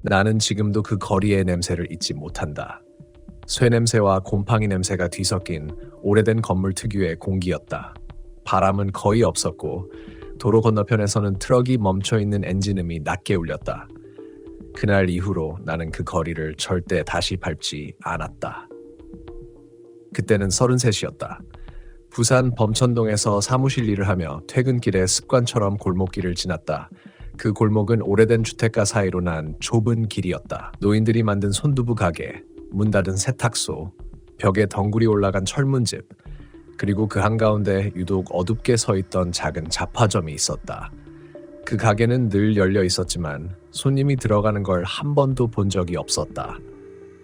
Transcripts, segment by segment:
나는 지금도 그 거리의 냄새를 잊지 못한다. 쇠 냄새와 곰팡이 냄새가 뒤섞인 오래된 건물 특유의 공기였다. 바람은 거의 없었고 도로 건너편에서는 트럭이 멈춰있는 엔진음이 낮게 울렸다. 그날 이후로 나는 그 거리를 절대 다시 밟지 않았다. 그때는 33이었다. 부산 범천동에서 사무실 일을 하며 퇴근길에 습관처럼 골목길을 지났다. 그 골목은 오래된 주택가 사이로 난 좁은 길이었다. 노인들이 만든 손두부 가게, 문 닫은 세탁소, 벽에 덩굴이 올라간 철문집, 그리고 그 한가운데 유독 어둡게 서 있던 작은 잡화점이 있었다. 그 가게는 늘 열려 있었지만 손님이 들어가는 걸 한 번도 본 적이 없었다.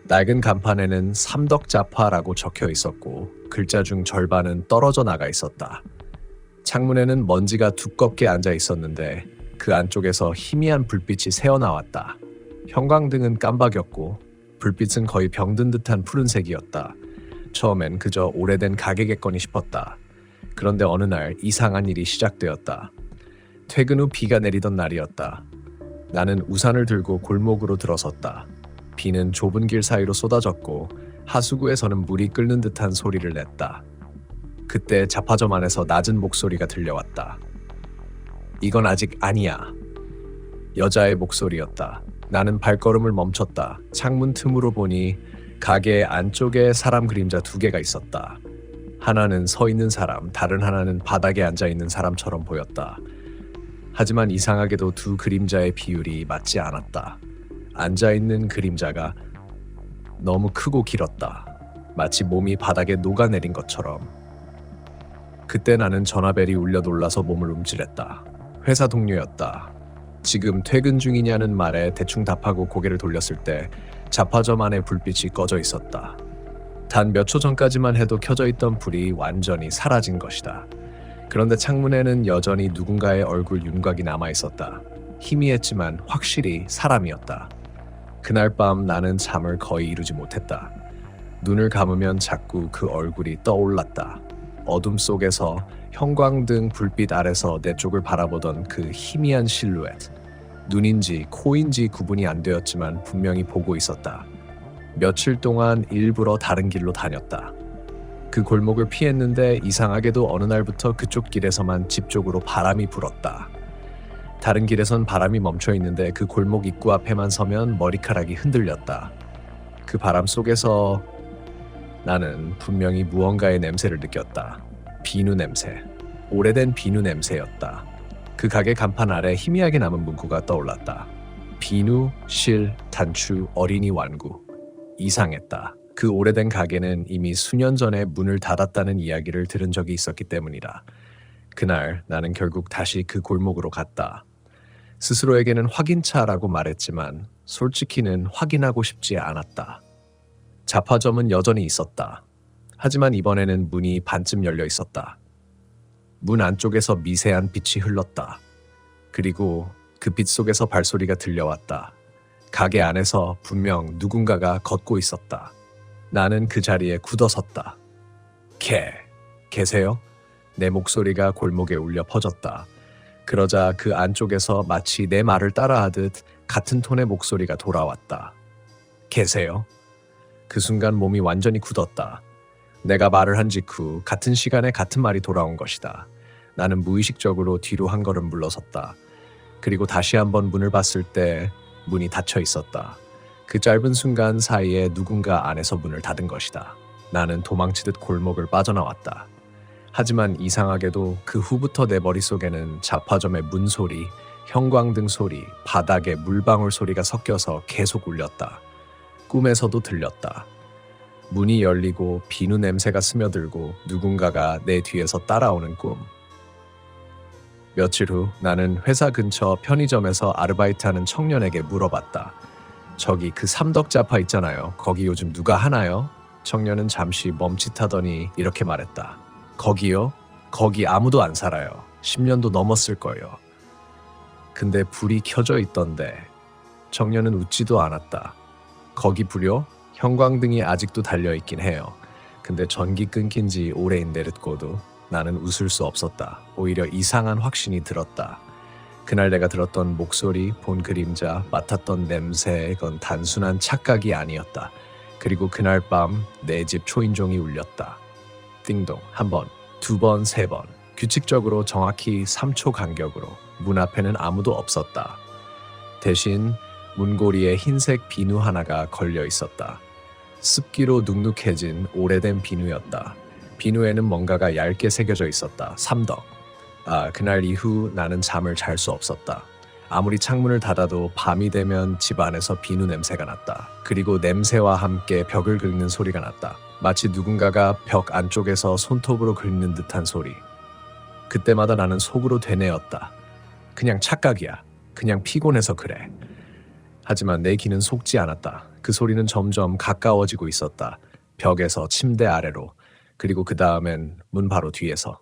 낡은 간판에는 삼덕잡화라고 적혀 있었고 글자 중 절반은 떨어져 나가 있었다. 창문에는 먼지가 두껍게 앉아 있었는데 그 안쪽에서 희미한 불빛이 새어나왔다. 형광등은 깜박였고 불빛은 거의 병든 듯한 푸른색이었다. 처음엔 그저 오래된 가게겠거니 싶었다. 그런데 어느 날 이상한 일이 시작되었다. 퇴근 후 비가 내리던 날이었다. 나는 우산을 들고 골목으로 들어섰다. 비는 좁은 길 사이로 쏟아졌고 하수구에서는 물이 끓는 듯한 소리를 냈다. 그때 잡화점 안에서 낮은 목소리가 들려왔다. 이건 아직 아니야. 여자의 목소리였다. 나는 발걸음을 멈췄다. 창문 틈으로 보니 가게 안쪽에 사람 그림자 2개가 있었다. 하나는 서 있는 사람, 다른 하나는 바닥에 앉아 있는 사람처럼 보였다. 하지만 이상하게도 두 그림자의 비율이 맞지 않았다. 앉아있는 그림자가 너무 크고 길었다. 마치 몸이 바닥에 녹아내린 것처럼. 그때 나는 전화벨이 울려 놀라서 몸을 움찔했다. 회사 동료였다. 지금 퇴근 중이냐는 말에 대충 답하고 고개를 돌렸을 때 잡화점 안에 불빛이 꺼져 있었다. 단 몇 초 전까지만 해도 켜져 있던 불이 완전히 사라진 것이다. 그런데 창문에는 여전히 누군가의 얼굴 윤곽이 남아 있었다. 희미했지만 확실히 사람이었다. 그날 밤 나는 잠을 거의 이루지 못했다. 눈을 감으면 자꾸 그 얼굴이 떠올랐다. 어둠 속에서 형광등 불빛 아래서 내 쪽을 바라보던 그 희미한 실루엣. 눈인지 코인지 구분이 안 되었지만 분명히 보고 있었다. 며칠 동안 일부러 다른 길로 다녔다. 그 골목을 피했는데 이상하게도 어느 날부터 그쪽 길에서만 집 쪽으로 바람이 불었다. 다른 길에선 바람이 멈춰 있는데 그 골목 입구 앞에만 서면 머리카락이 흔들렸다. 그 바람 속에서 나는 분명히 무언가의 냄새를 느꼈다. 비누 냄새. 오래된 비누 냄새였다. 그 가게 간판 아래 희미하게 남은 문구가 떠올랐다. 비누, 실, 단추, 어린이 완구. 이상했다. 그 오래된 가게는 이미 수년 전에 문을 닫았다는 이야기를 들은 적이 있었기 때문이다. 그날 나는 결국 다시 그 골목으로 갔다. 스스로에게는 확인차라고 말했지만 솔직히는 확인하고 싶지 않았다. 잡화점은 여전히 있었다. 하지만 이번에는 문이 반쯤 열려 있었다. 문 안쪽에서 미세한 빛이 흘렀다. 그리고 그 빛 속에서 발소리가 들려왔다. 가게 안에서 분명 누군가가 걷고 있었다. 나는 그 자리에 굳어섰다. 계세요? 내 목소리가 골목에 울려 퍼졌다. 그러자 그 안쪽에서 마치 내 말을 따라하듯 같은 톤의 목소리가 돌아왔다. 계세요? 그 순간 몸이 완전히 굳었다. 내가 말을 한 직후 같은 시간에 같은 말이 돌아온 것이다. 나는 무의식적으로 뒤로 한 걸음 물러섰다. 그리고 다시 한번 문을 봤을 때 문이 닫혀 있었다. 그 짧은 순간 사이에 누군가 안에서 문을 닫은 것이다. 나는 도망치듯 골목을 빠져나왔다. 하지만 이상하게도 그 후부터 내 머릿속에는 잡화점의 문소리, 형광등 소리, 바닥의 물방울 소리가 섞여서 계속 울렸다. 꿈에서도 들렸다. 문이 열리고 비누 냄새가 스며들고 누군가가 내 뒤에서 따라오는 꿈. 며칠 후 나는 회사 근처 편의점에서 아르바이트하는 청년에게 물어봤다. 저기 그 삼덕잡화 있잖아요. 거기 요즘 누가 하나요? 청년은 잠시 멈칫하더니 이렇게 말했다. 거기요? 거기 아무도 안 살아요. 10년도 넘었을 거예요. 근데 불이 켜져 있던데. 청년은 웃지도 않았다. 거기 불요? 형광등이 아직도 달려있긴 해요. 근데 전기 끊긴 지 오래인 내릇고도 나는 웃을 수 없었다. 오히려 이상한 확신이 들었다. 그날 내가 들었던 목소리, 본 그림자, 맡았던 냄새, 건 단순한 착각이 아니었다. 그리고 그날 밤 내 집 초인종이 울렸다. 띵동, 한 번, 두 번, 세 번. 규칙적으로 정확히 3초 간격으로. 문 앞에는 아무도 없었다. 대신 문고리에 흰색 비누 하나가 걸려 있었다. 습기로 눅눅해진 오래된 비누였다. 비누에는 뭔가가 얇게 새겨져 있었다. 삼덕. 그날 이후 나는 잠을 잘 수 없었다. 아무리 창문을 닫아도 밤이 되면 집 안에서 비누 냄새가 났다. 그리고 냄새와 함께 벽을 긁는 소리가 났다. 마치 누군가가 벽 안쪽에서 손톱으로 긁는 듯한 소리. 그때마다 나는 속으로 되뇌었다. 그냥 착각이야. 그냥 피곤해서 그래. 하지만 내 귀는 속지 않았다. 그 소리는 점점 가까워지고 있었다. 벽에서 침대 아래로. 그리고 그 다음엔 문 바로 뒤에서.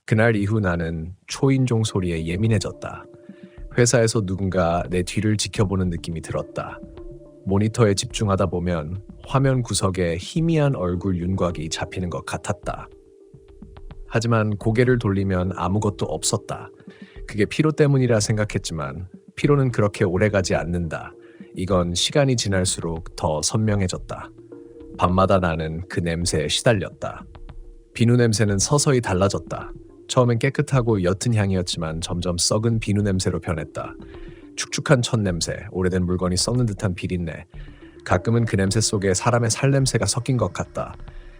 그날 이후 나는 초인종 소리에 예민해졌다. 회사에서 누군가 내 뒤를 지켜보는 느낌이 들었다. 모니터에 집중하다 보면 화면 구석에 희미한 얼굴 윤곽이 잡히는 것 같았다. 하지만 고개를 돌리면 아무것도 없었다. 그게 피로 때문이라 생각했지만 피로는 그렇게 오래가지 않는다. 이건 시간이 지날수록 더 선명해졌다. 밤마다 나는 그 냄새에 시달렸다. 비누 냄새는 서서히 달라졌다. 처음엔 깨끗하고 옅은 향이었지만 점점 썩은 비누 냄새로 변했다. 축축한 첫 냄새, 오래된 물건이 썩는 듯한 비린내. 가끔은 그 냄새 속에 사람의 살냄새가 섞인 것 같다.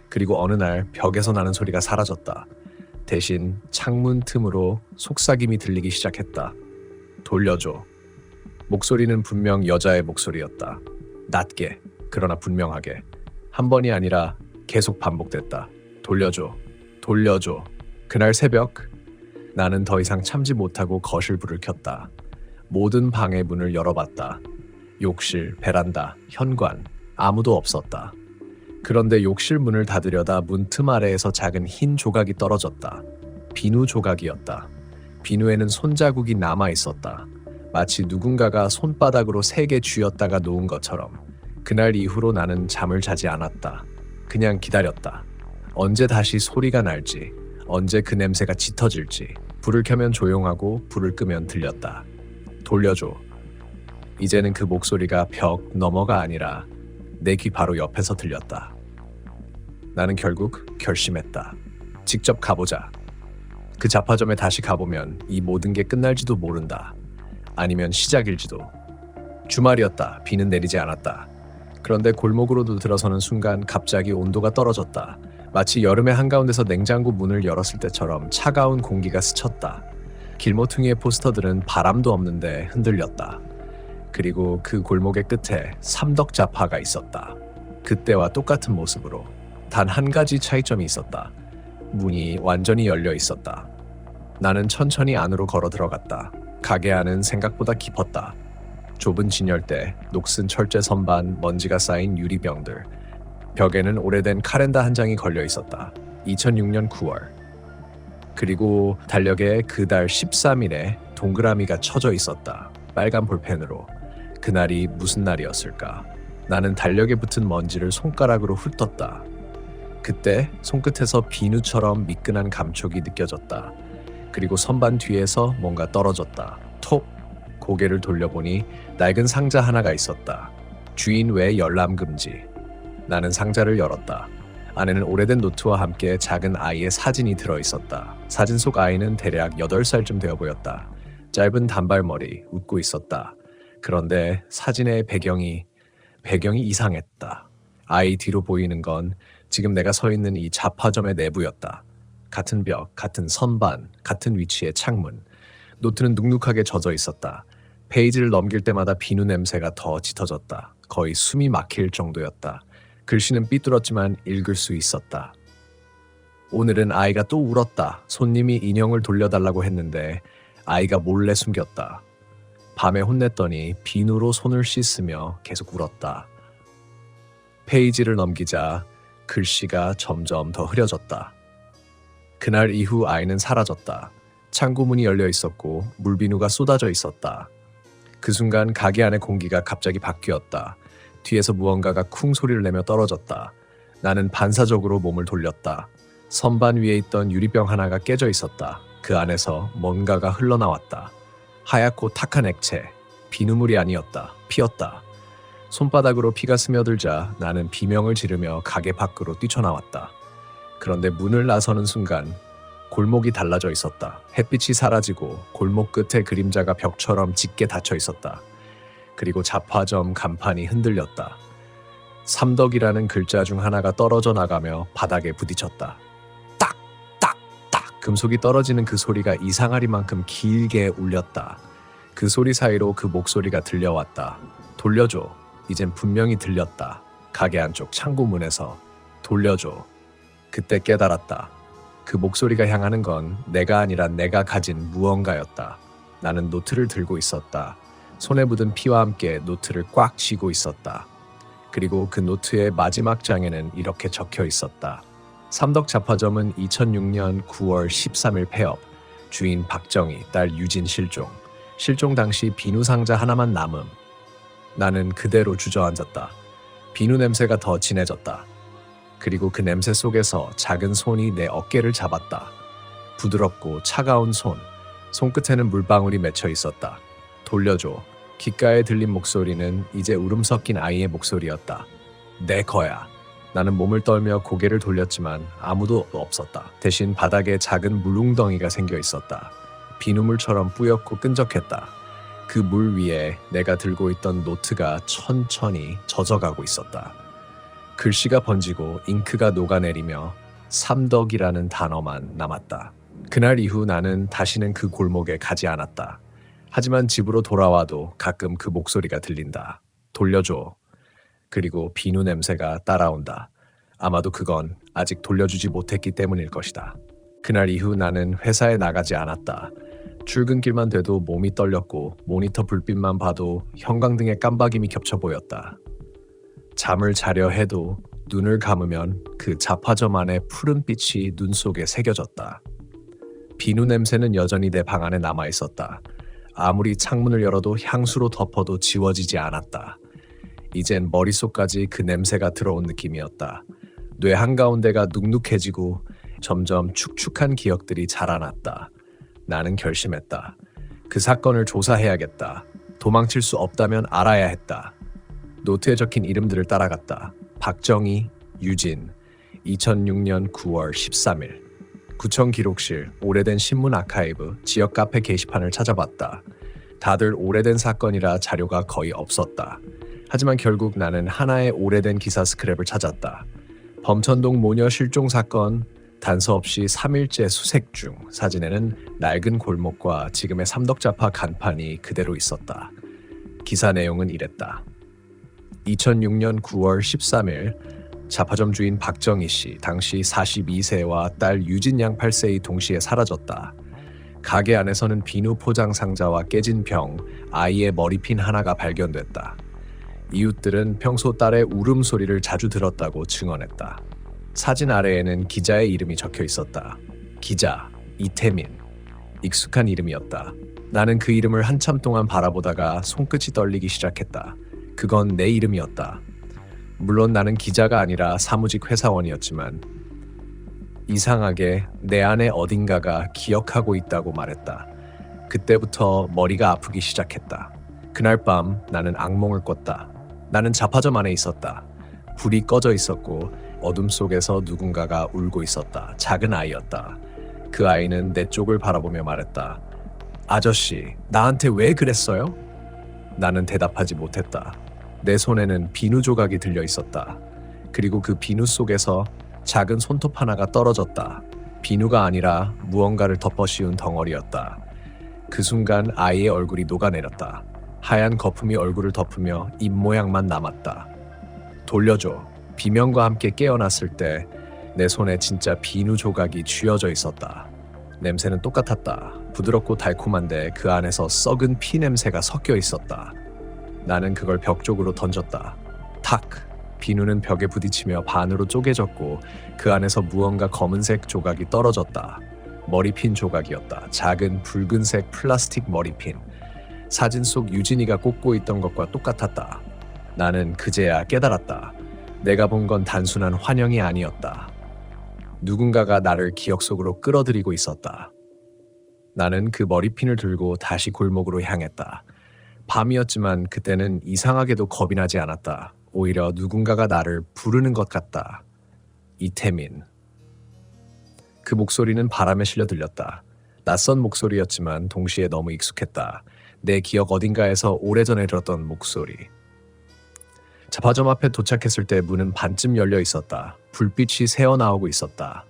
그리고 어느 날 벽에서 나는 소리가 사라졌다. 대신 창문 틈으로 속삭임이 들리기 시작했다. 돌려줘. 목소리는 분명 여자의 목소리였다. 낮게, 그러나 분명하게. 한 번이 아니라 계속 반복됐다. 돌려줘. 돌려줘. 그날 새벽 나는 더 이상 참지 못하고 거실 불을 켰다. 모든 방의 문을 열어봤다. 욕실, 베란다, 현관 아무도 없었다. 그런데 욕실 문을 닫으려다 문틈 아래에서 작은 흰 조각이 떨어졌다. 비누 조각이었다. 비누에는 손자국이 남아 있었다. 마치 누군가가 손바닥으로 세게 쥐었다가 놓은 것처럼. 그날 이후로 나는 잠을 자지 않았다. 그냥 기다렸다. 언제 다시 소리가 날지, 언제 그 냄새가 짙어질지. 불을 켜면 조용하고 불을 끄면 들렸다. 돌려줘. 이제는 그 목소리가 벽 너머가 아니라 내 귀 바로 옆에서 들렸다. 나는 결국 결심했다. 직접 가보자. 그 잡화점에 다시 가보면 이 모든 게 끝날지도 모른다. 아니면 시작일지도. 주말이었다. 비는 내리지 않았다. 그런데 골목으로도 들어서는 순간 갑자기 온도가 떨어졌다. 마치 여름의 한가운데서 냉장고 문을 열었을 때처럼 차가운 공기가 스쳤다. 길모퉁이의 포스터들은 바람도 없는데 흔들렸다. 그리고 그 골목의 끝에 삼덕자파가 있었다. 그때와 똑같은 모습으로. 단 한 가지 차이점이 있었다. 문이 완전히 열려 있었다. 나는 천천히 안으로 걸어 들어갔다. 가게 안은 생각보다 깊었다. 좁은 진열대, 녹슨 철제 선반, 먼지가 쌓인 유리병들. 벽에는 오래된 카렌다 한 장이 걸려 있었다. 2006년 9월. 그리고 달력에 그달 13일에 동그라미가 쳐져 있었다. 빨간 볼펜으로. 그날이 무슨 날이었을까? 나는 달력에 붙은 먼지를 손가락으로 훑었다. 그때 손끝에서 비누처럼 미끈한 감촉이 느껴졌다. 그리고 선반 뒤에서 뭔가 떨어졌다. 톡! 고개를 돌려보니 낡은 상자 하나가 있었다. 주인 외 열람 금지. 나는 상자를 열었다. 안에는 오래된 노트와 함께 작은 아이의 사진이 들어있었다. 사진 속 아이는 대략 8살쯤 되어 보였다. 짧은 단발머리, 웃고 있었다. 그런데 사진의 배경이 이상했다. 아이 뒤로 보이는 건 지금 내가 서 있는 이 잡화점의 내부였다. 같은 벽, 같은 선반, 같은 위치의 창문. 노트는 눅눅하게 젖어 있었다. 페이지를 넘길 때마다 비누 냄새가 더 짙어졌다. 거의 숨이 막힐 정도였다. 글씨는 삐뚤었지만 읽을 수 있었다. 오늘은 아이가 또 울었다. 손님이 인형을 돌려달라고 했는데 아이가 몰래 숨겼다. 밤에 혼냈더니 비누로 손을 씻으며 계속 울었다. 페이지를 넘기자 글씨가 점점 더 흐려졌다. 그날 이후 아이는 사라졌다. 창고문이 열려 있었고 물비누가 쏟아져 있었다. 그 순간 가게 안의 공기가 갑자기 바뀌었다. 뒤에서 무언가가 쿵 소리를 내며 떨어졌다. 나는 반사적으로 몸을 돌렸다. 선반 위에 있던 유리병 하나가 깨져 있었다. 그 안에서 뭔가가 흘러나왔다. 하얗고 탁한 액체, 비누물이 아니었다. 피였다. 손바닥으로 피가 스며들자 나는 비명을 지르며 가게 밖으로 뛰쳐나왔다. 그런데 문을 나서는 순간 골목이 달라져 있었다. 햇빛이 사라지고 골목 끝에 그림자가 벽처럼 짙게 닫혀 있었다. 그리고 잡화점 간판이 흔들렸다. 삼덕이라는 글자 중 하나가 떨어져 나가며 바닥에 부딪혔다. 딱! 딱! 딱! 금속이 떨어지는 그 소리가 이상하리만큼 길게 울렸다. 그 소리 사이로 그 목소리가 들려왔다. 돌려줘. 이젠 분명히 들렸다. 가게 안쪽 창고문에서. 돌려줘. 그때 깨달았다. 그 목소리가 향하는 건 내가 아니라 내가 가진 무언가였다. 나는 노트를 들고 있었다. 손에 묻은 피와 함께 노트를 꽉 쥐고 있었다. 그리고 그 노트의 마지막 장에는 이렇게 적혀 있었다. 삼덕잡화점은 2006년 9월 13일 폐업. 주인 박정희, 딸 유진 실종. 실종 당시 비누 상자 하나만 남음. 나는 그대로 주저앉았다. 비누 냄새가 더 진해졌다. 그리고 그 냄새 속에서 작은 손이 내 어깨를 잡았다. 부드럽고 차가운 손. 손끝에는 물방울이 맺혀 있었다. 돌려줘. 귓가에 들린 목소리는 이제 울음 섞인 아이의 목소리였다. 내 거야. 나는 몸을 떨며 고개를 돌렸지만 아무도 없었다. 대신 바닥에 작은 물웅덩이가 생겨 있었다. 비누물처럼 뿌옇고 끈적했다. 그 물 위에 내가 들고 있던 노트가 천천히 젖어가고 있었다. 글씨가 번지고 잉크가 녹아내리며 삼덕이라는 단어만 남았다. 그날 이후 나는 다시는 그 골목에 가지 않았다. 하지만 집으로 돌아와도 가끔 그 목소리가 들린다. 돌려줘. 그리고 비누 냄새가 따라온다. 아마도 그건 아직 돌려주지 못했기 때문일 것이다. 그날 이후 나는 회사에 나가지 않았다. 출근길만 돼도 몸이 떨렸고 모니터 불빛만 봐도 형광등의 깜박임이 겹쳐 보였다. 잠을 자려 해도 눈을 감으면 그 잡화점 안의 푸른빛이 눈 속에 새겨졌다. 비누 냄새는 여전히 내 방 안에 남아 있었다. 아무리 창문을 열어도 향수로 덮어도 지워지지 않았다. 이젠 머릿속까지 그 냄새가 들어온 느낌이었다. 뇌 한가운데가 눅눅해지고 점점 축축한 기억들이 자라났다. 나는 결심했다. 그 사건을 조사해야겠다. 도망칠 수 없다면 알아야 했다. 노트에 적힌 이름들을 따라갔다. 박정희, 유진, 2006년 9월 13일. 구청 기록실, 오래된 신문 아카이브, 지역 카페 게시판을 찾아봤다. 다들 오래된 사건이라 자료가 거의 없었다. 하지만 결국 나는 하나의 오래된 기사 스크랩을 찾았다. 범천동 모녀 실종 사건, 단서 없이 3일째 수색 중. 사진에는 낡은 골목과 지금의 삼덕잡화 간판이 그대로 있었다. 기사 내용은 이랬다. 2006년 9월 13일 잡화점 주인 박정희 씨, 당시 42세와 딸 유진 양 8세이 동시에 사라졌다. 가게 안에서는 비누 포장 상자와 깨진 병, 아이의 머리핀 하나가 발견됐다. 이웃들은 평소 딸의 울음소리를 자주 들었다고 증언했다. 사진 아래에는 기자의 이름이 적혀 있었다. 기자, 이태민. 익숙한 이름이었다. 나는 그 이름을 한참 동안 바라보다가 손끝이 떨리기 시작했다. 그건 내 이름이었다. 물론 나는 기자가 아니라 사무직 회사원이었지만 이상하게 내 안에 어딘가가 기억하고 있다고 말했다. 그때부터 머리가 아프기 시작했다. 그날 밤 나는 악몽을 꿨다. 나는 잡화점 안에 있었다. 불이 꺼져 있었고 어둠 속에서 누군가가 울고 있었다. 작은 아이였다. 그 아이는 내 쪽을 바라보며 말했다. 아저씨, 나한테 왜 그랬어요? 나는 대답하지 못했다. 내 손에는 비누 조각이 들려 있었다. 그리고 그 비누 속에서 작은 손톱 하나가 떨어졌다. 비누가 아니라 무언가를 덮어 씌운 덩어리였다. 그 순간 아이의 얼굴이 녹아내렸다. 하얀 거품이 얼굴을 덮으며 입 모양만 남았다. 돌려줘. 비명과 함께 깨어났을 때 내 손에 진짜 비누 조각이 쥐어져 있었다. 냄새는 똑같았다. 부드럽고 달콤한데 그 안에서 썩은 피 냄새가 섞여 있었다. 나는 그걸 벽 쪽으로 던졌다. 탁! 비누는 벽에 부딪히며 반으로 쪼개졌고 그 안에서 무언가 검은색 조각이 떨어졌다. 머리핀 조각이었다. 작은 붉은색 플라스틱 머리핀. 사진 속 유진이가 꽂고 있던 것과 똑같았다. 나는 그제야 깨달았다. 내가 본 건 단순한 환영이 아니었다. 누군가가 나를 기억 속으로 끌어들이고 있었다. 나는 그 머리핀을 들고 다시 골목으로 향했다. 밤이었지만 그때는 이상하게도 겁이 나지 않았다. 오히려 누군가가 나를 부르는 것 같다. 이태민. 그 목소리는 바람에 실려 들렸다. 낯선 목소리였지만 동시에 너무 익숙했다. 내 기억 어딘가에서 오래전에 들었던 목소리. 잡화점 앞에 도착했을 때 문은 반쯤 열려 있었다. 불빛이 새어나오고 있었다.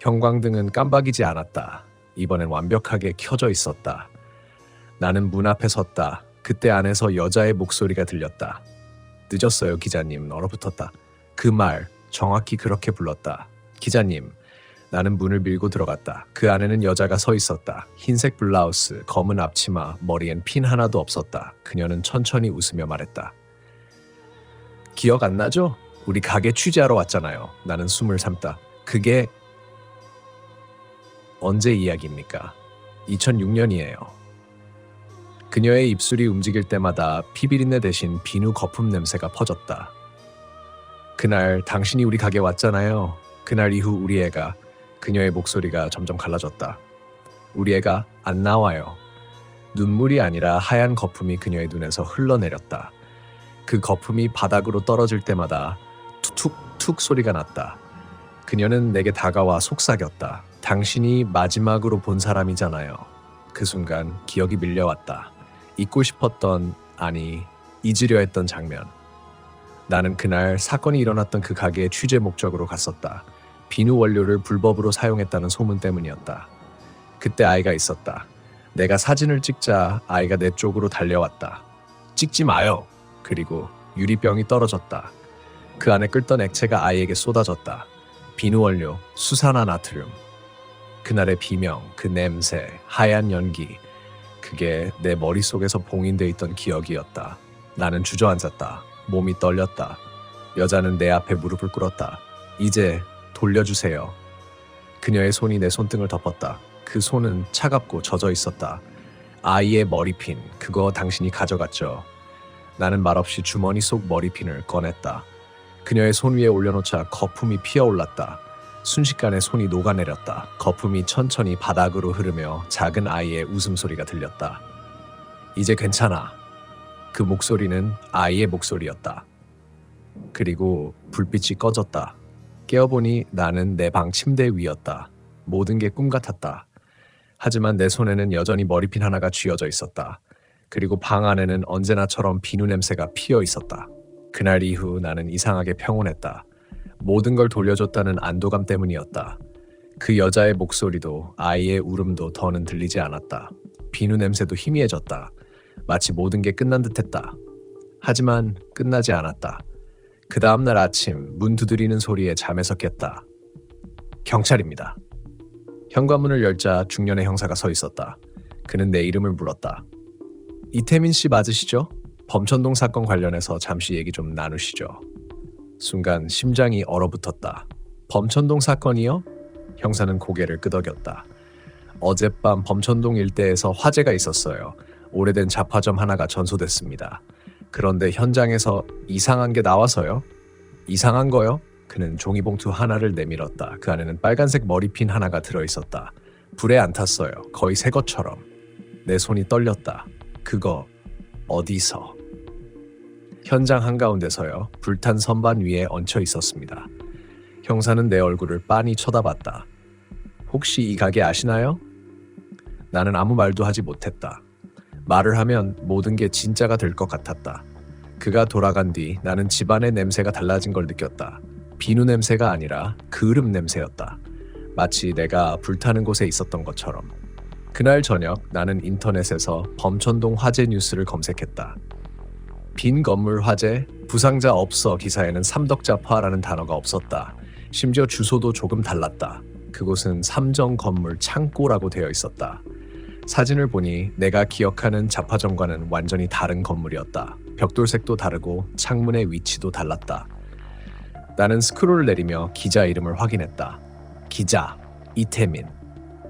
형광등은 깜박이지 않았다. 이번엔 완벽하게 켜져 있었다. 나는 문 앞에 섰다. 그때 안에서 여자의 목소리가 들렸다. 늦었어요, 기자님. 얼어붙었다. 그 말 정확히 그렇게 불렀다. 기자님. 나는 문을 밀고 들어갔다. 그 안에는 여자가 서 있었다. 흰색 블라우스, 검은 앞치마, 머리엔 핀 하나도 없었다. 그녀는 천천히 웃으며 말했다. 기억 안 나죠? 우리 가게 취재하러 왔잖아요. 나는 숨을 참다. 그게 언제 이야기입니까? 2006년이에요. 그녀의 입술이 움직일 때마다 피비린내 대신 비누 거품 냄새가 퍼졌다. 그날 당신이 우리 가게 왔잖아요. 그날 이후 우리 애가, 그녀의 목소리가 점점 갈라졌다. 우리 애가 안 나와요. 눈물이 아니라 하얀 거품이 그녀의 눈에서 흘러내렸다. 그 거품이 바닥으로 떨어질 때마다 툭툭툭 소리가 났다. 그녀는 내게 다가와 속삭였다. 당신이 마지막으로 본 사람이잖아요. 그 순간 기억이 밀려왔다. 잊고 싶었던, 아니 잊으려 했던 장면. 나는 그날 사건이 일어났던 그 가게의 취재 목적으로 갔었다. 비누 원료를 불법으로 사용했다는 소문 때문이었다. 그때 아이가 있었다. 내가 사진을 찍자 아이가 내 쪽으로 달려왔다. 찍지 마요. 그리고 유리병이 떨어졌다. 그 안에 끓던 액체가 아이에게 쏟아졌다. 비누 원료, 수산화나트륨. 그날의 비명, 그 냄새, 하얀 연기. 그게 내 머릿속에서 봉인돼 있던 기억이었다. 나는 주저앉았다. 몸이 떨렸다. 여자는 내 앞에 무릎을 꿇었다. 이제 돌려주세요. 그녀의 손이 내 손등을 덮었다. 그 손은 차갑고 젖어 있었다. 아이의 머리핀, 그거 당신이 가져갔죠. 나는 말없이 주머니 속 머리핀을 꺼냈다. 그녀의 손 위에 올려놓자 거품이 피어올랐다. 순식간에 손이 녹아내렸다. 거품이 천천히 바닥으로 흐르며 작은 아이의 웃음소리가 들렸다. 이제 괜찮아. 그 목소리는 아이의 목소리였다. 그리고 불빛이 꺼졌다. 깨어보니 나는 내 방 침대 위였다. 모든 게 꿈 같았다. 하지만 내 손에는 여전히 머리핀 하나가 쥐어져 있었다. 그리고 방 안에는 언제나처럼 비누 냄새가 피어 있었다. 그날 이후 나는 이상하게 평온했다. 모든 걸 돌려줬다는 안도감 때문이었다. 그 여자의 목소리도 아이의 울음도 더는 들리지 않았다. 비누 냄새도 희미해졌다. 마치 모든 게 끝난 듯했다. 하지만 끝나지 않았다. 그 다음날 아침 문 두드리는 소리에 잠에서 깼다. 경찰입니다. 현관문을 열자 중년의 형사가 서 있었다. 그는 내 이름을 불렀다. 이태민 씨 맞으시죠? 범천동 사건 관련해서 잠시 얘기 좀 나누시죠. 순간 심장이 얼어붙었다. 범천동 사건이요? 형사는 고개를 끄덕였다. 어젯밤 범천동 일대에서 화재가 있었어요. 오래된 잡화점 하나가 전소됐습니다. 그런데 현장에서 이상한 게 나와서요. 이상한 거요? 그는 종이봉투 하나를 내밀었다. 그 안에는 빨간색 머리핀 하나가 들어있었다. 불에 안 탔어요. 거의 새 것처럼. 내 손이 떨렸다. 그거 어디서? 현장 한가운데서요. 불탄 선반 위에 얹혀 있었습니다. 형사는 내 얼굴을 빤히 쳐다봤다. 혹시 이 가게 아시나요? 나는 아무 말도 하지 못했다. 말을 하면 모든 게 진짜가 될 것 같았다. 그가 돌아간 뒤 나는 집안의 냄새가 달라진 걸 느꼈다. 비누 냄새가 아니라 그을음 냄새였다. 마치 내가 불타는 곳에 있었던 것처럼. 그날 저녁 나는 인터넷에서 범천동 화재 뉴스를 검색했다. 빈 건물 화재, 부상자 없어 기사에는 삼덕자파라는 단어가 없었다. 심지어 주소도 조금 달랐다. 그곳은 삼정 건물 창고라고 되어 있었다. 사진을 보니 내가 기억하는 잡화점과는 완전히 다른 건물이었다. 벽돌색도 다르고 창문의 위치도 달랐다. 나는 스크롤을 내리며 기자 이름을 확인했다. 기자, 이태민.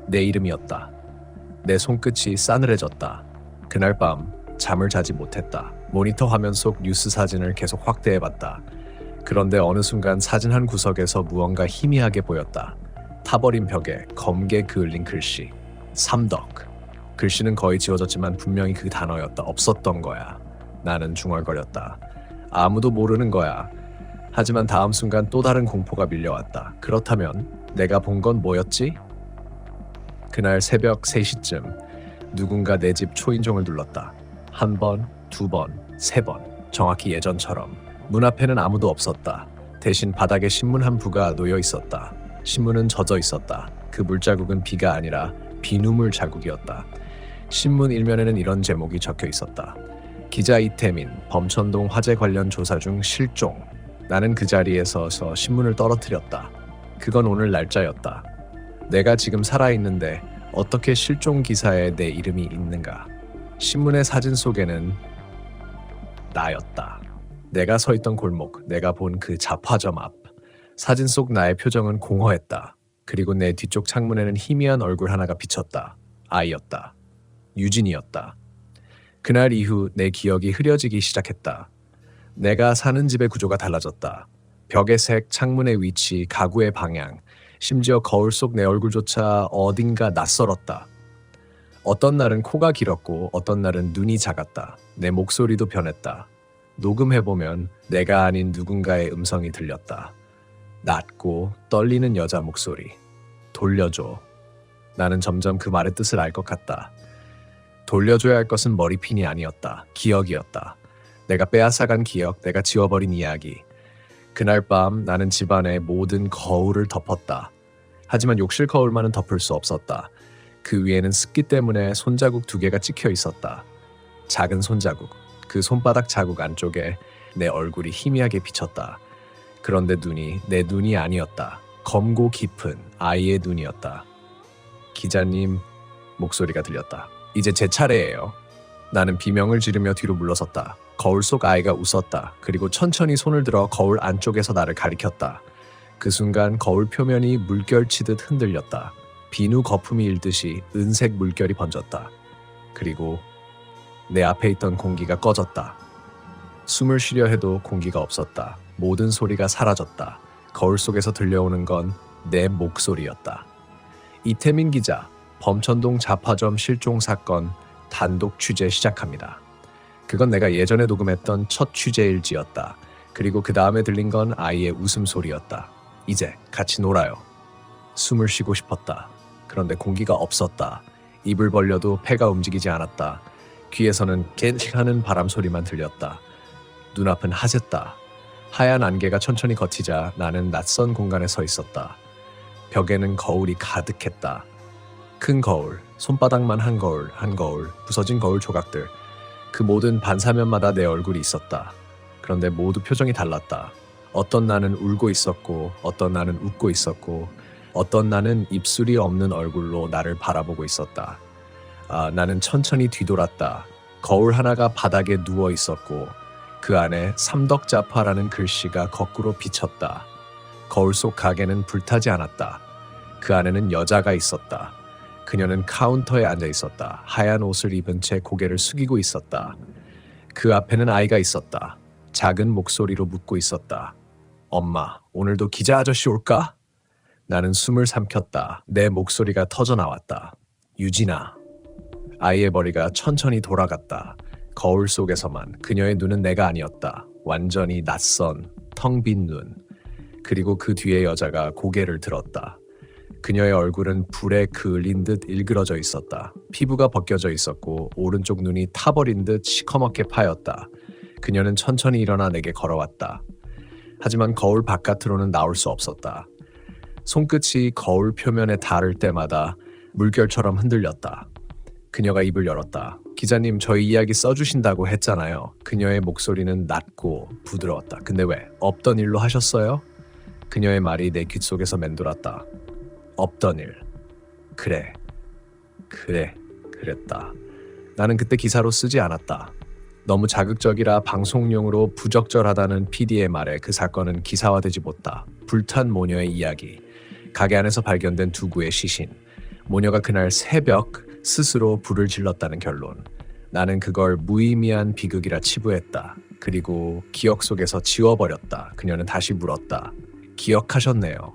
내 이름이었다. 내 손끝이 싸늘해졌다. 그날 밤 잠을 자지 못했다. 모니터 화면 속 뉴스 사진을 계속 확대해봤다. 그런데 어느 순간 사진 한 구석에서 무언가 희미하게 보였다. 타버린 벽에 검게 그을린 글씨. 삼덕. 글씨는 거의 지워졌지만 분명히 그 단어였다. 없었던 거야. 나는 중얼거렸다. 아무도 모르는 거야. 하지만 다음 순간 또 다른 공포가 밀려왔다. 그렇다면 내가 본 건 뭐였지? 그날 새벽 3시쯤 누군가 내 집 초인종을 눌렀다. 한 번, 두 번, 세 번. 정확히 예전처럼. 문 앞에는 아무도 없었다. 대신 바닥에 신문 한 부가 놓여 있었다. 신문은 젖어 있었다. 그 물자국은 비가 아니라 비누물 자국이었다. 신문 일면에는 이런 제목이 적혀 있었다. 기자 이태민, 범천동 화재 관련 조사 중 실종. 나는 그 자리에 서서 신문을 떨어뜨렸다. 그건 오늘 날짜였다. 내가 지금 살아있는데 어떻게 실종 기사에 내 이름이 있는가? 신문의 사진 속에는 나였다. 내가 서 있던 골목, 내가 본 그 잡화점 앞. 사진 속 나의 표정은 공허했다. 그리고 내 뒤쪽 창문에는 희미한 얼굴 하나가 비쳤다. 아이였다. 유진이었다. 그날 이후 내 기억이 흐려지기 시작했다. 내가 사는 집의 구조가 달라졌다. 벽의 색, 창문의 위치, 가구의 방향, 심지어 거울 속 내 얼굴조차 어딘가 낯설었다. 어떤 날은 코가 길었고 어떤 날은 눈이 작았다. 내 목소리도 변했다. 녹음해보면 내가 아닌 누군가의 음성이 들렸다. 낮고 떨리는 여자 목소리. 돌려줘. 나는 점점 그 말의 뜻을 알 것 같다. 돌려줘야 할 것은 머리핀이 아니었다. 기억이었다. 내가 빼앗아간 기억, 내가 지워버린 이야기. 그날 밤 나는 집안의 모든 거울을 덮었다. 하지만 욕실 거울만은 덮을 수 없었다. 그 위에는 습기 때문에 손자국 2개가 찍혀 있었다. 작은 손자국. 그 손바닥 자국 안쪽에 내 얼굴이 희미하게 비쳤다. 그런데 눈이 내 눈이 아니었다. 검고 깊은 아이의 눈이었다. 기자님, 목소리가 들렸다. 이제 제 차례예요. 나는 비명을 지르며 뒤로 물러섰다. 거울 속 아이가 웃었다. 그리고 천천히 손을 들어 거울 안쪽에서 나를 가리켰다. 그 순간 거울 표면이 물결치듯 흔들렸다. 비누 거품이 일듯이 은색 물결이 번졌다. 그리고 내 앞에 있던 공기가 꺼졌다. 숨을 쉬려 해도 공기가 없었다. 모든 소리가 사라졌다. 거울 속에서 들려오는 건 내 목소리였다. 이태민 기자, 범천동 잡화점 실종 사건 단독 취재 시작합니다. 그건 내가 예전에 녹음했던 첫 취재일지였다. 그리고 그 다음에 들린 건 아이의 웃음소리였다. 이제 같이 놀아요. 숨을 쉬고 싶었다. 그런데 공기가 없었다. 입을 벌려도 폐가 움직이지 않았다. 귀에서는 깬하는 바람 소리만 들렸다. 눈앞은 하샜다. 하얀 안개가 천천히 걷히자 나는 낯선 공간에 서 있었다. 벽에는 거울이 가득했다. 큰 거울, 손바닥만 한 거울, 한 거울, 부서진 거울 조각들. 그 모든 반사면마다 내 얼굴이 있었다. 그런데 모두 표정이 달랐다. 어떤 나는 울고 있었고, 어떤 나는 웃고 있었고, 어떤 나는 입술이 없는 얼굴로 나를 바라보고 있었다. 나는 천천히 뒤돌았다. 거울 하나가 바닥에 누워 있었고 그 안에 삼덕자파라는 글씨가 거꾸로 비쳤다. 거울 속 가게는 불타지 않았다. 그 안에는 여자가 있었다. 그녀는 카운터에 앉아 있었다. 하얀 옷을 입은 채 고개를 숙이고 있었다. 그 앞에는 아이가 있었다. 작은 목소리로 묻고 있었다. 엄마, 오늘도 기자 아저씨 올까? 나는 숨을 삼켰다. 내 목소리가 터져 나왔다. 유진아. 아이의 머리가 천천히 돌아갔다. 거울 속에서만 그녀의 눈은 내가 아니었다. 완전히 낯선 텅 빈 눈. 그리고 그 뒤에 여자가 고개를 들었다. 그녀의 얼굴은 불에 그을린 듯 일그러져 있었다. 피부가 벗겨져 있었고 오른쪽 눈이 타버린 듯 시커멓게 파였다. 그녀는 천천히 일어나 내게 걸어왔다. 하지만 거울 바깥으로는 나올 수 없었다. 손끝이 거울 표면에 닿을 때마다 물결처럼 흔들렸다. 그녀가 입을 열었다. 기자님, 저희 이야기 써주신다고 했잖아요. 그녀의 목소리는 낮고 부드러웠다. 근데 왜? 없던 일로 하셨어요? 그녀의 말이 내 귓속에서 맴돌았다. 없던 일. 그랬다. 나는 그때 기사로 쓰지 않았다. 너무 자극적이라 방송용으로 부적절하다는 PD의 말에 그 사건은 기사화되지 못했다. 불탄 모녀의 이야기. 가게 안에서 발견된 두 구의 시신. 모녀가 그날 새벽 스스로 불을 질렀다는 결론. 나는 그걸 무의미한 비극이라 치부했다. 그리고 기억 속에서 지워버렸다. 그녀는 다시 물었다. 기억하셨네요.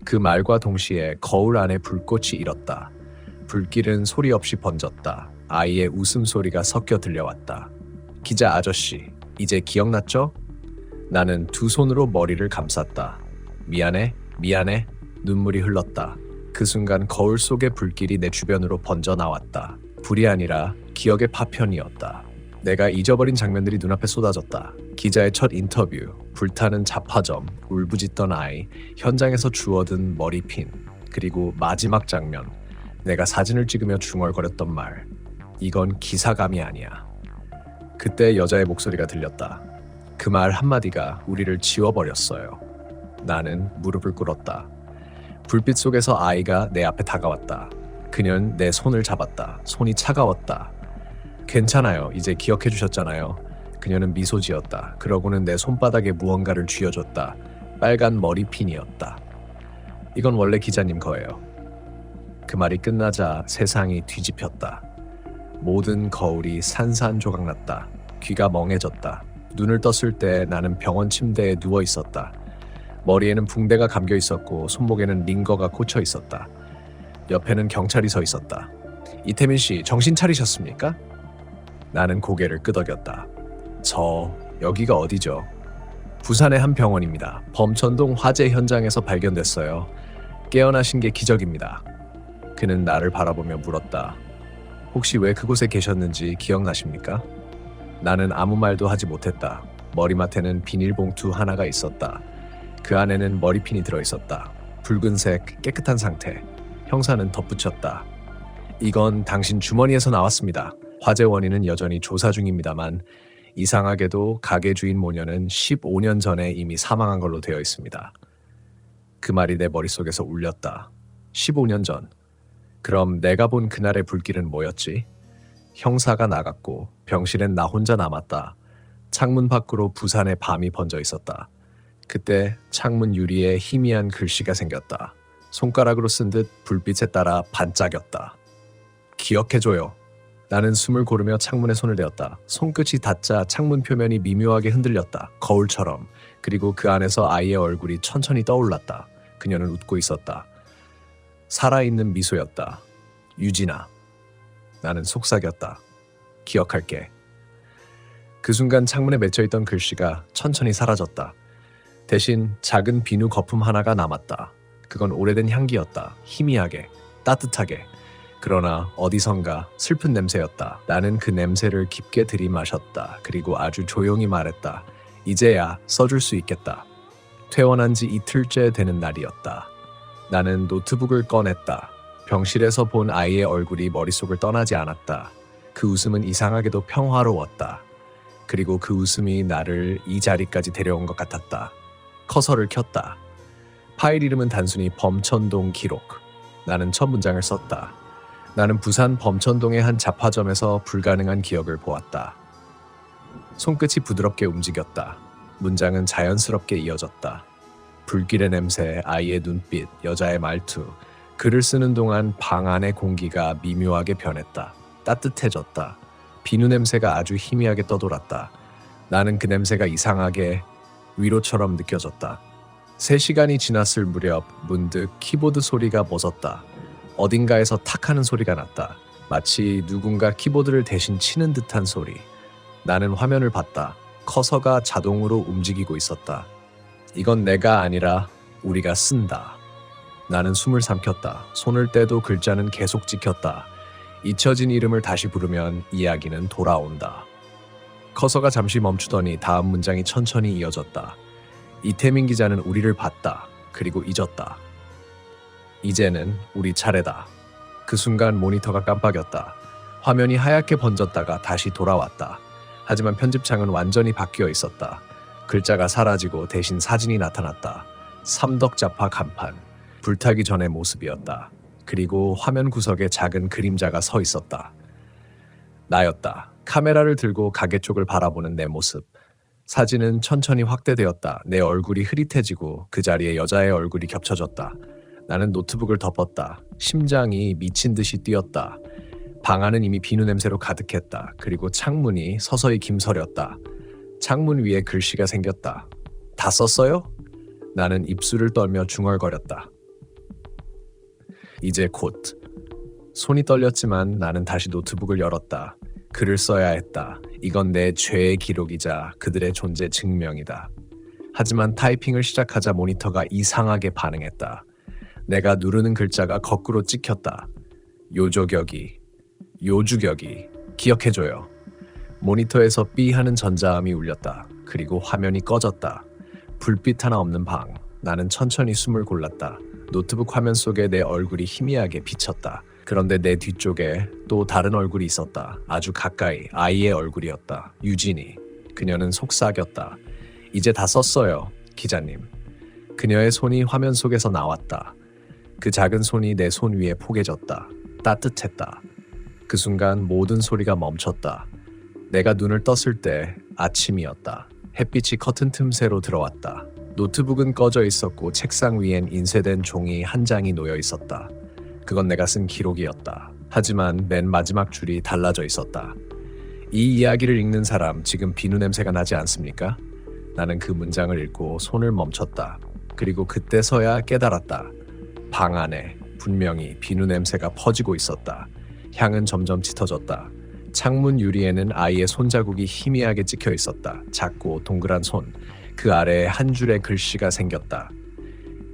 그 말과 동시에 거울 안에 불꽃이 일었다. 불길은 소리 없이 번졌다. 아이의 웃음소리가 섞여 들려왔다. 기자 아저씨, 이제 기억났죠? 나는 두 손으로 머리를 감쌌다. 미안해, 미안해. 눈물이 흘렀다. 그 순간 거울 속의 불길이 내 주변으로 번져 나왔다. 불이 아니라 기억의 파편이었다. 내가 잊어버린 장면들이 눈앞에 쏟아졌다. 기자의 첫 인터뷰, 불타는 잡화점, 울부짖던 아이, 현장에서 주워든 머리핀, 그리고 마지막 장면, 내가 사진을 찍으며 중얼거렸던 말. 이건 기사감이 아니야. 그때 여자의 목소리가 들렸다. 그 말 한마디가 우리를 지워버렸어요. 나는 무릎을 꿇었다. 불빛 속에서 아이가 내 앞에 다가왔다. 그녀는 내 손을 잡았다. 손이 차가웠다. 괜찮아요. 이제 기억해 주셨잖아요. 그녀는 미소 지었다. 그러고는 내 손바닥에 무언가를 쥐어줬다. 빨간 머리핀이었다. 이건 원래 기자님 거예요. 그 말이 끝나자 세상이 뒤집혔다. 모든 거울이 산산조각났다. 귀가 멍해졌다. 눈을 떴을 때 나는 병원 침대에 누워 있었다. 머리에는 붕대가 감겨 있었고 손목에는 링거가 꽂혀 있었다. 옆에는 경찰이 서 있었다. 이태민 씨, 정신 차리셨습니까? 나는 고개를 끄덕였다. 여기가 어디죠? 부산의 한 병원입니다. 범천동 화재 현장에서 발견됐어요. 깨어나신 게 기적입니다. 그는 나를 바라보며 물었다. 혹시 왜 그곳에 계셨는지 기억나십니까? 나는 아무 말도 하지 못했다. 머리맡에는 비닐봉투 하나가 있었다. 그 안에는 머리핀이 들어있었다. 붉은색, 깨끗한 상태. 형사는 덧붙였다. 이건 당신 주머니에서 나왔습니다. 화재 원인은 여전히 조사 중입니다만 이상하게도 가게 주인 모녀는 15년 전에 이미 사망한 걸로 되어 있습니다. 그 말이 내 머릿속에서 울렸다. 15년 전. 그럼 내가 본 그날의 불길은 뭐였지? 형사가 나갔고 병실엔 나 혼자 남았다. 창문 밖으로 부산의 밤이 번져 있었다. 그때 창문 유리에 희미한 글씨가 생겼다. 손가락으로 쓴 듯 불빛에 따라 반짝였다. 기억해줘요. 나는 숨을 고르며 창문에 손을 대었다. 손끝이 닿자 창문 표면이 미묘하게 흔들렸다. 거울처럼. 그리고 그 안에서 아이의 얼굴이 천천히 떠올랐다. 그녀는 웃고 있었다. 살아있는 미소였다. 유진아. 나는 속삭였다. 기억할게. 그 순간 창문에 맺혀있던 글씨가 천천히 사라졌다. 대신 작은 비누 거품 하나가 남았다. 그건 오래된 향기였다. 희미하게, 따뜻하게. 그러나 어디선가 슬픈 냄새였다. 나는 그 냄새를 깊게 들이마셨다. 그리고 아주 조용히 말했다. 이제야 써줄 수 있겠다. 퇴원한 지 이틀째 되는 날이었다. 나는 노트북을 꺼냈다. 병실에서 본 아이의 얼굴이 머릿속을 떠나지 않았다. 그 웃음은 이상하게도 평화로웠다. 그리고 그 웃음이 나를 이 자리까지 데려온 것 같았다. 커서를 켰다. 파일 이름은 단순히 범천동 기록. 나는 첫 문장을 썼다. 나는 부산 범천동의 한 잡화점에서 불가능한 기억을 보았다. 손끝이 부드럽게 움직였다. 문장은 자연스럽게 이어졌다. 불길의 냄새, 아이의 눈빛, 여자의 말투. 글을 쓰는 동안 방 안의 공기가 미묘하게 변했다. 따뜻해졌다. 비누 냄새가 아주 희미하게 떠돌았다. 나는 그 냄새가 이상하게 위로처럼 느껴졌다. 3시간이 지났을 무렵 문득 키보드 소리가 멎었다. 어딘가에서 탁 하는 소리가 났다. 마치 누군가 키보드를 대신 치는 듯한 소리. 나는 화면을 봤다. 커서가 자동으로 움직이고 있었다. 이건 내가 아니라 우리가 쓴다. 나는 숨을 삼켰다. 손을 떼도 글자는 계속 찍혔다. 잊혀진 이름을 다시 부르면 이야기는 돌아온다. 커서가 잠시 멈추더니 다음 문장이 천천히 이어졌다. 이태민 기자는 우리를 봤다. 그리고 잊었다. 이제는 우리 차례다. 그 순간 모니터가 깜빡였다. 화면이 하얗게 번졌다가 다시 돌아왔다. 하지만 편집창은 완전히 바뀌어 있었다. 글자가 사라지고 대신 사진이 나타났다. 삼덕자파 간판. 불타기 전의 모습이었다. 그리고 화면 구석에 작은 그림자가 서 있었다. 나였다. 카메라를 들고 가게 쪽을 바라보는 내 모습. 사진은 천천히 확대되었다. 내 얼굴이 흐릿해지고 그 자리에 여자의 얼굴이 겹쳐졌다. 나는 노트북을 덮었다. 심장이 미친 듯이 뛰었다. 방 안은 이미 비누 냄새로 가득했다. 그리고 창문이 서서히 김서렸다. 창문 위에 글씨가 생겼다. 다 썼어요? 나는 입술을 떨며 중얼거렸다. 이제 곧. 손이 떨렸지만 나는 다시 노트북을 열었다. 글을 써야 했다. 이건 내 죄의 기록이자 그들의 존재 증명이다. 하지만 타이핑을 시작하자 모니터가 이상하게 반응했다. 내가 누르는 글자가 거꾸로 찍혔다. 요조격이, 요주격이, 기억해줘요. 모니터에서 삐 하는 전자음이 울렸다. 그리고 화면이 꺼졌다. 불빛 하나 없는 방. 나는 천천히 숨을 골랐다. 노트북 화면 속에 내 얼굴이 희미하게 비쳤다. 그런데 내 뒤쪽에 또 다른 얼굴이 있었다. 아주 가까이 아이의 얼굴이었다. 유진이. 그녀는 속삭였다. 이제 다 썼어요, 기자님. 그녀의 손이 화면 속에서 나왔다. 그 작은 손이 내 손 위에 포개졌다. 따뜻했다. 그 순간 모든 소리가 멈췄다. 내가 눈을 떴을 때 아침이었다. 햇빛이 커튼 틈새로 들어왔다. 노트북은 꺼져 있었고 책상 위엔 인쇄된 종이 한 장이 놓여 있었다. 그건 내가 쓴 기록이었다. 하지만 맨 마지막 줄이 달라져 있었다. 이 이야기를 읽는 사람 지금 비누 냄새가 나지 않습니까? 나는 그 문장을 읽고 손을 멈췄다. 그리고 그때서야 깨달았다. 방 안에 분명히 비누 냄새가 퍼지고 있었다. 향은 점점 짙어졌다. 창문 유리에는 아이의 손자국이 희미하게 찍혀 있었다. 작고 동그란 손. 그 아래에 한 줄의 글씨가 생겼다.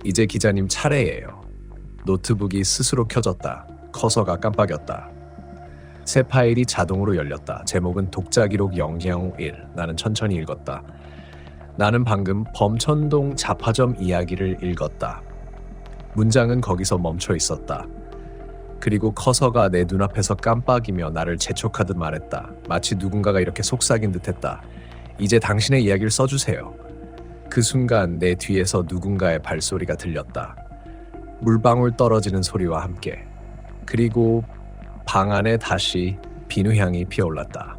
이제 기자님 차례예요. 노트북이 스스로 켜졌다. 커서가 깜빡였다. 새 파일이 자동으로 열렸다. 제목은 독자 기록 001. 나는 천천히 읽었다. 나는 방금 범천동 잡화점 이야기를 읽었다. 문장은 거기서 멈춰 있었다. 그리고 커서가 내 눈앞에서 깜빡이며 나를 재촉하듯 말했다. 마치 누군가가 이렇게 속삭인 듯했다. 이제 당신의 이야기를 써주세요. 그 순간 내 뒤에서 누군가의 발소리가 들렸다. 물방울 떨어지는 소리와 함께. 그리고 방 안에 다시 비누향이 피어올랐다.